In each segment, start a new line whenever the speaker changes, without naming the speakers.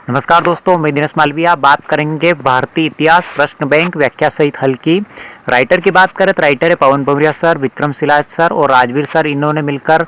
नमस्कार दोस्तों, मैं दिनेश मालविया। बात करेंगे भारतीय इतिहास प्रश्न बैंक व्याख्या सहित हल की। राइटर की बात करें तो राइटर है पवन भवरिया सर, विक्रम सिलाज सर और राजवीर सर। इन्होंने मिलकर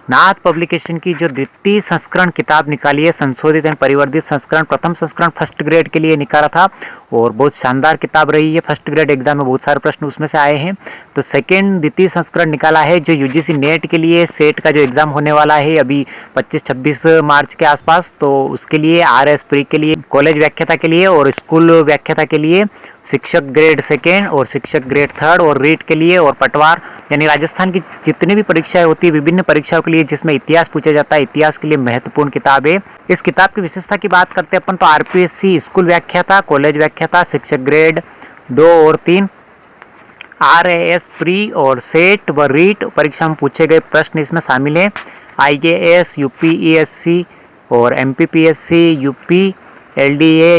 नाथ पब्लिकेशन की जो द्वितीय संस्करण किताब निकाली है, संशोधित एवं परिवर्धित संस्करण। प्रथम संस्करण फर्स्ट ग्रेड के लिए निकाला था और बहुत शानदार किताब रही है। फर्स्ट ग्रेड एग्जाम में बहुत सारे प्रश्न उसमें से आए हैं। तो सेकेंड द्वितीय संस्करण निकाला है जो यूजीसी नेट के लिए सेट का जो एग्जाम होने वाला है अभी 25-26 मार्च के आसपास, तो उसके लिए आरएस प्री के लिए, कॉलेज व्याख्याता के लिए और स्कूल व्याख्याता के लिए, शिक्षक ग्रेड सेकेंड और शिक्षक ग्रेड थर्ड और रीट के लिए और पटवार यानी राजस्थान की जितनी भी परीक्षाएं होती है विभिन्न परीक्षाओं के लिए जिसमें इतिहास पूछा जाता है, इतिहास के लिए महत्वपूर्ण किताब है। इस किताब की विशेषता की बात करते हैं अपन तो आरपीएससी स्कूल व्याख्याता, कॉलेज व्याख्याता, शिक्षक ग्रेड 2 और 3, आरएएस प्री और सेट व रीट परीक्षा में पूछे गए प्रश्न इसमें शामिल है। आईएएस, यूपीएससी और MPPSC, UP, LDA,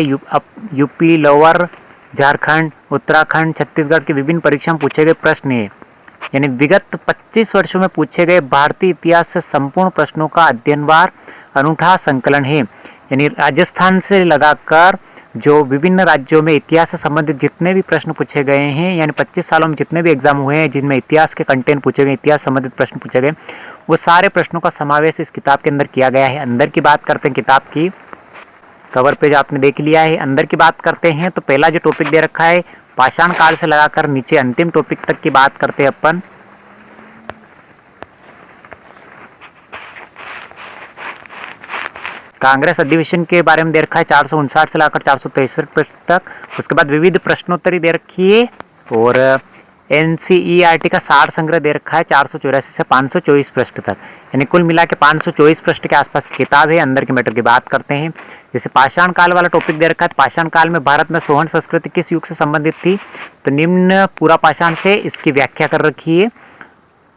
UP lower, Jharkhand, Uttarakhand, Chhattisgarh की विभिन्न परीक्षा में पूछे गए प्रश्न है। यानी विगत 25 वर्षों में पूछे गए भारतीय इतिहास से संपूर्ण प्रश्नों का अध्ययनवार अनूठा संकलन है। यानी राजस्थान से लगाकर जो विभिन्न राज्यों में इतिहास से संबंधित जितने भी प्रश्न पूछे गए हैं, यानी 25 सालों में जितने भी एग्जाम हुए हैं जिनमें इतिहास के कंटेंट पूछे गए, इतिहास संबंधित प्रश्न पूछे गए, वो सारे प्रश्नों का समावेश इस किताब के अंदर किया गया है। अंदर की बात करते हैं, किताब की कवर पेज आपने देख लिया है। अंदर की बात करते हैं तो पहला जो टॉपिक दे रखा है पाषाण काल से लगाकर नीचे अंतिम टॉपिक तक की बात करते हैं अपन। कांग्रेस अधिवेशन के बारे में दे रखा है 459 से लाकर 463 पृष्ठ तक। उसके बाद विविध प्रश्नोत्तरी दे रखी है और एनसीईआरटी का सार संग्रह दे रखा है 484 से 524 पृष्ठ तक। यानी कुल मिला के 524 पृष्ठ के आसपास की किताब है। अंदर के मैटर की बात करते हैं, जैसे पाषाण काल वाला टॉपिक दे रखा है। पाषाण काल में भारत में सोहन संस्कृति किस युग से संबंधित थी, तो निम्न पूरा पाषाण से इसकी व्याख्या कर रखी है।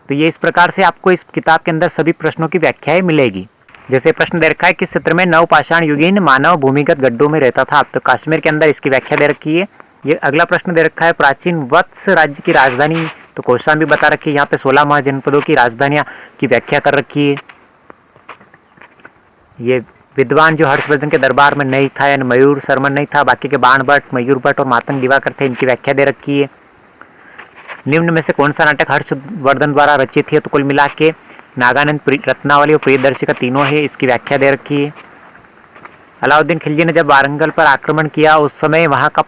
तो ये इस प्रकार से आपको इस किताब के अंदर सभी प्रश्नों की व्याख्याएं मिलेगी। जैसे प्रश्न दे रखा है किस क्षेत्र में नव पाषाण युगीन मानव भूमिगत गड्ढों में रहता था, तो कश्मीर के अंदर इसकी व्याख्या दे रखी है। ये अगला प्रश्न दे रखा है प्राचीन वत्स राज्य की राजधानी, तो क्वेश्चन भी बता रखी है। यहाँ पे 16 महाजनपदों की राजधानियां की व्याख्या कर रखी है। ये विद्वान जो हर्षवर्धन के दरबार में नहीं था, यानी मयूर शर्मन नहीं था, बाकी के बाण भट्ट, मयूर भट्ट और मातंग दिवाकर थे, इनकी व्याख्या दे रखी है। निम्न में से कौन सा नाटक हर्षवर्धन द्वारा रचित है, तो कुल मिला के नागानंद, रत्नावली और प्रियदर्शी का तीनों है, इसकी व्याख्या दे रखी है। अलाउद्दीन खिलजी ने जब वारंगल पर आक्रमण किया उस समय वहां का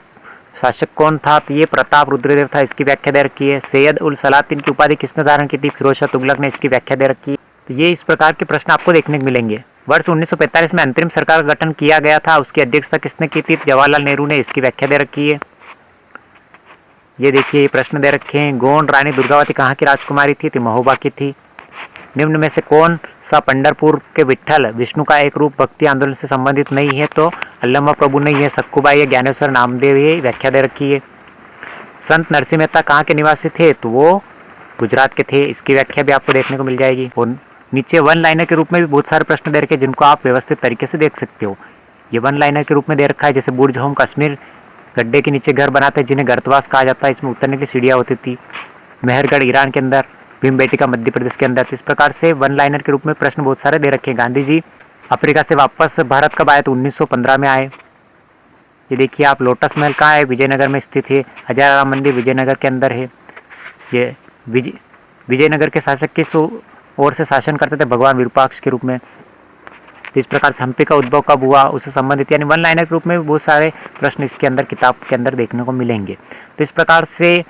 शासक कौन था, तो ये प्रताप रुद्रदेव था, इसकी व्याख्या दे रखी है। सैयद उल सलातिन की उपाधि किसने धारण की थी, फिरोज शाह तुगलक ने, इसकी व्याख्या दे रखी है। तो ये इस प्रकार के प्रश्न आपको देखने को मिलेंगे। वर्ष 1945 में अंतरिम सरकार का गठन किया गया था, उसकी अध्यक्षता किसने की थी, जवाहरलाल नेहरू ने, इसकी व्याख्या दे रखी है। ये देखिए प्रश्न दे रखे हैं, गोंड रानी दुर्गावती कहाँ की राजकुमारी थी, तो महोबा की थी। निम्न में से कौन सा पंढरपुर के विट्ठल विष्णु का एक रूप भक्ति आंदोलन से संबंधित नहीं है, तो अल्लमा प्रभु नहीं है, सक्कुबाई है, ज्ञानेश्वर नामदेव है, व्याख्या दे रखी है। संत नरसिंह मेहता कहाँ के निवासी थे, तो वो गुजरात के थे, इसकी व्याख्या भी आपको देखने को मिल जाएगी। और नीचे वन लाइनर के रूप में भी बहुत सारे प्रश्न दे रखे हैं जिनको आप व्यवस्थित तरीके से देख सकते हो। ये वन लाइनर के रूप में दे रखा है, जैसे बुर्ज होम कश्मीर गड्ढे के नीचे घर बनाते हैं जिन्हें गर्तवास कहा जाता है, इसमें उतरने की सीढ़ियाँ होती थी। मेहरगढ़ ईरान के अंदर, भीमबेटका मध्य प्रदेश के अंदर। इस प्रकार से वन लाइनर के रूप में प्रश्न बहुत सारे दे रखे हैं। गांधी जी अफ्रीका से वापस भारत कब आए, तो 1915 में आए। ये देखिए आप, लोटस महल कहाँ है, विजयनगर में स्थित है। हजारा मंदिर विजयनगर के अंदर है। ये विजयनगर के शासक किस ओर से शासन करते थे, भगवान विरूपाक्ष के रूप में। तो इस प्रकार से हम्पी का उद्भव कब हुआ उससे संबंधित, यानी वन लाइनर के रूप में भी बहुत सारे प्रश्न इसके अंदर किताब के अंदर देखने को मिलेंगे। तो इस प्रकार से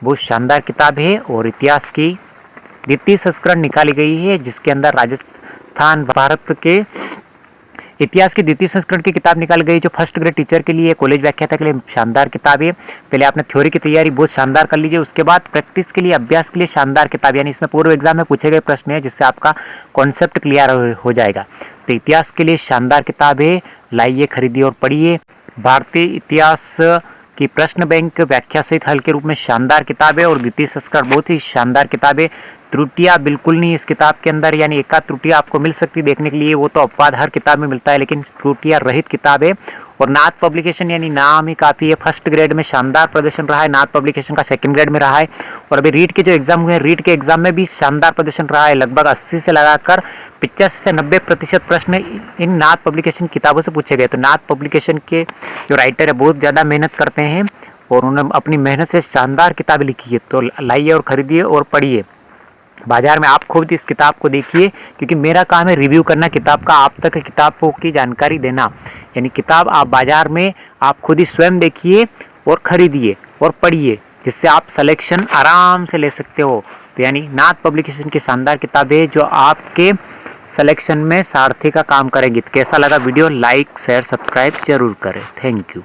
बहुत शानदार किताब है और इतिहास की द्वितीय संस्करण निकाली गई है जिसके अंदर राजस्थान भारत के इतिहास की द्वितीय संस्करण की किताब निकाली गई जो फर्स्ट ग्रेड टीचर के लिए, कॉलेज व्याख्याता के लिए शानदार किताब है। पहले आपने थ्योरी की तैयारी बहुत शानदार कर लीजिए, उसके बाद प्रैक्टिस के लिए, अभ्यास के लिए शानदार किताब, यानी इसमें पूर्व एग्जाम में पूछे गए प्रश्न है जिससे आपका कॉन्सेप्ट क्लियर हो जाएगा। तो इतिहास के लिए शानदार किताब है, लाइए, खरीदिए और पढ़िए। भारतीय इतिहास की प्रश्न बैंक व्याख्या सहित हल के रूप में शानदार किताब है और द्वितीय संस्करण बहुत ही शानदार किताब है। त्रुटियां बिल्कुल नहीं इस किताब के अंदर, यानी एकाध त्रुटियां आपको मिल सकती देखने के लिए, वो तो अपवाद हर किताब में मिलता है, लेकिन त्रुटियां रहित किताब है। और नाथ पब्लिकेशन यानी नाम ही काफ़ी है, फर्स्ट ग्रेड में शानदार प्रदर्शन रहा है, नाथ पब्लिकेशन का सेकंड ग्रेड में रहा है। और अभी रीट के जो एग्जाम हुए हैं, रीट के एग्जाम में भी शानदार प्रदर्शन रहा है, लगभग 80 से लगाकर 85 से 90% प्रश्न इन नाथ पब्लिकेशन किताबों से पूछे गए। तो नाथ पब्लिकेशन के जो राइटर है बहुत ज़्यादा मेहनत करते हैं और उन्होंने अपनी मेहनत से शानदार किताबें लिखी है। तो लाइए और ख़रीदिए और पढ़िए, बाजार में आप खुद इस किताब को देखिए, क्योंकि मेरा काम है रिव्यू करना किताब का, आप तक किताबों की जानकारी देना। यानी किताब आप बाजार में आप खुद ही स्वयं देखिए और ख़रीदिए और पढ़िए, जिससे आप सिलेक्शन आराम से ले सकते हो। तो यानी नाथ पब्लिकेशन की शानदार किताब है जो आपके सिलेक्शन में सारथी का काम करेगी। तो कैसा लगा वीडियो, लाइक शेयर सब्सक्राइब जरूर करें। Thank you.